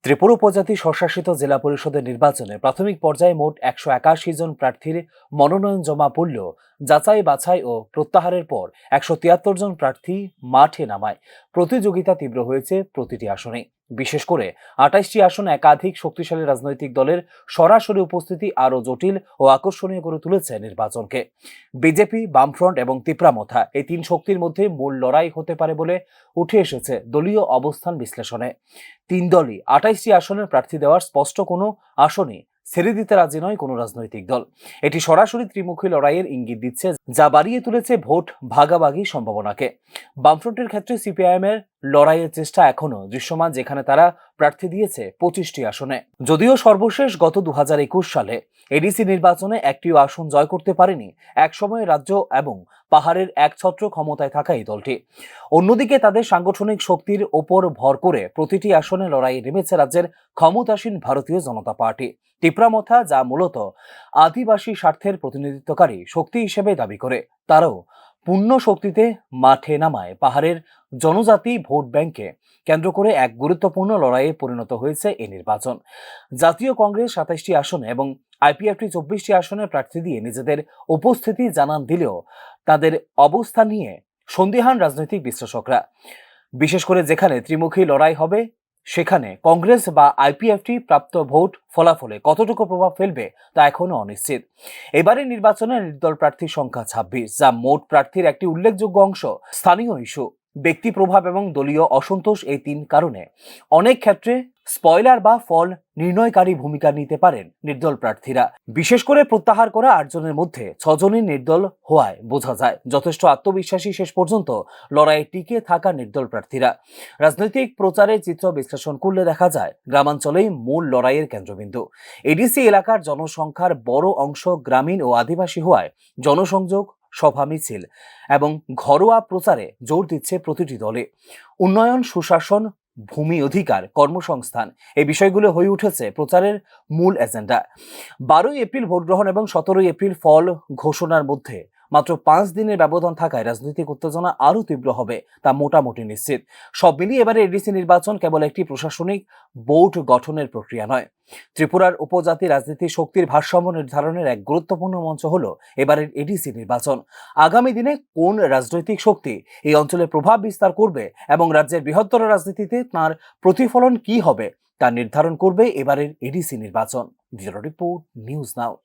ত্রিপুরা উপজাতি স্বশাসিত জেলা পরিষদের নির্বাচনে প্রাথমিক পর্যায়ে মোট ১৮১ জন প্রার্থীর মনোনয়ন জমা পড়লেও যাচাই বাছাই ও প্রত্যাহারের পর ১৭৩ জন প্রার্থী মাঠে নামায় প্রতিযোগিতা তীব্র হয়েছে প্রতিটি আসনে। বিশেষ করে ২৮টি আসনে একাধিক শক্তিশালী রাজনৈতিক দলের সরাসরি উপস্থিতি আরও জটিল ও আকর্ষণীয় করে তুলেছে নির্বাচনকে। বিজেপি, বামফ্রন্ট এবং তিপ্রামথা এই তিন শক্তির মধ্যে মূল লড়াই হতে পারে বলে উঠে এসেছে দলীয় অবস্থান বিশ্লেষণে। তিন দলই ২৮টি আসনের প্রার্থী দেওয়ার স্পষ্ট কোনো আসনে ছেড়ে দিতে রাজি নয় কোনো রাজনৈতিক দল। এটি সরাসরি ত্রিমুখী লড়াইয়ের ইঙ্গিত দিচ্ছে, যা বাড়িয়ে তুলেছে ভোট ভাগাভাগি সম্ভাবনাকে। বামফ্রন্টের ক্ষেত্রে সিপিআইএম এর লড়াইয়ের চেষ্টা এখনো দৃশ্যমান, যেখানে তারা প্রার্থী দিয়েছে ২৫টি আসনে। যদিও সর্বশেষ গত ২০২১ সালে এডিসি নির্বাচনে একটিও আসন জয় করতে পারেনি একসময় রাজ্য এবং পাহাড়ের একছত্র ক্ষমতায় থাকা এই দলটি। অন্যদিকে তাদের সাংগঠনিক শক্তির ওপর ভর করে প্রতিটি আসনে লড়াই নেমেছে রাজ্যের ক্ষমতাসীন ভারতীয় জনতা পার্টি। তিপ্রামথা, যা মূলত আদিবাসী স্বার্থের প্রতিনিধিত্বকারী শক্তি হিসেবে দাবি করে, তারাও পূর্ণ শক্তিতে মাঠে নামায় পাহাড়ের জনজাতি ভোট ব্যাংকে কেন্দ্র করে এক গুরুত্বপূর্ণ লড়াইয়ে পরিণত হয়েছে এই নির্বাচন। জাতীয় কংগ্রেস ২৭টি আসনে এবং আইপিএফটি ২৪টি আসনে প্রার্থী দিয়ে নিজেদের উপস্থিতি জানান দিলেও তাদের অবস্থান নিয়ে সন্দিহান রাজনৈতিক বিশ্লেষকরা। বিশেষ করে যেখানে ত্রিমুখী লড়াই হবে, সেখানে কংগ্রেস বা আইপিএফটি প্রাপ্ত ভোট ফলাফলে কতটুকু প্রভাব ফেলবে তা এখনো অনিশ্চিত। এবারের নির্বাচনে নির্দল প্রার্থীর সংখ্যা ২৬, যা মোট প্রার্থীর একটি উল্লেখযোগ্য অংশ। স্থানীয় ইস্যু, ব্যক্তি প্রভাব এবং দলীয় অসন্তোষ, এই তিন কারণে অনেক ক্ষেত্রে স্পয়লার বা ফল নির্ণয়কারী ভূমিকা নিতে পারেন নির্দল প্রার্থীরা। বিশেষ করে প্রত্যাহার করা ৮ জনের মধ্যে ৬ জনই নির্দল হওয়ায় বোঝা যায় যথেষ্ট আত্মবিশ্বাসী শেষ পর্যন্ত লড়াইয়ে টিকে থাকা নির্দল প্রার্থীরা। রাজনৈতিক প্রচারের চিত্র বিশ্লেষণ করলে দেখা যায় গ্রামাঞ্চলেই মূল লড়াইয়ের কেন্দ্রবিন্দু। এডিসি এলাকার জনসংখ্যার বড় অংশ গ্রামীণ ও আদিবাসী হওয়ায় জনসংযোগ, সভা মিছিল এবং ঘরোয়া প্রচারে জোর দিচ্ছে প্রতিটি দলে। উন্নয়ন, সুশাসন, ভূমি অধিকার, কর্মসংস্থান, এই বিষয়গুলো হয়ে উঠেছে প্রচারের মূল এজেন্ডা। ১২ই এপ্রিল ভোট গ্রহণ এবং ১৭ই এপ্রিল ফল ঘোষণার মধ্যে মাত্র ৫ দিনের ব্যবধান থাকায় রাজনৈতিক উত্তেজনা আরও তীব্র হবে তা মোটামুটি নিশ্চিত। সব মিলিয়ে এবারে এডিসি নির্বাচন কেবল একটি প্রশাসনিক বোর্ড গঠনের প্রক্রিয়া নয়, ত্রিপুরার উপজাতি রাজনীতির শক্তির ভারসাম্য নির্ধারণের এক গুরুত্বপূর্ণ মঞ্চ হলো এবারের এডিসি নির্বাচন। আগামী দিনে কোন রাজনৈতিক শক্তি এই অঞ্চলে প্রভাব বিস্তার করবে এবং রাজ্যের বৃহত্তর রাজনীতিতে তার প্রতিফলন কি হবে তা নির্ধারণ করবে এবারের এডিসি নির্বাচন। Bureau report, news now.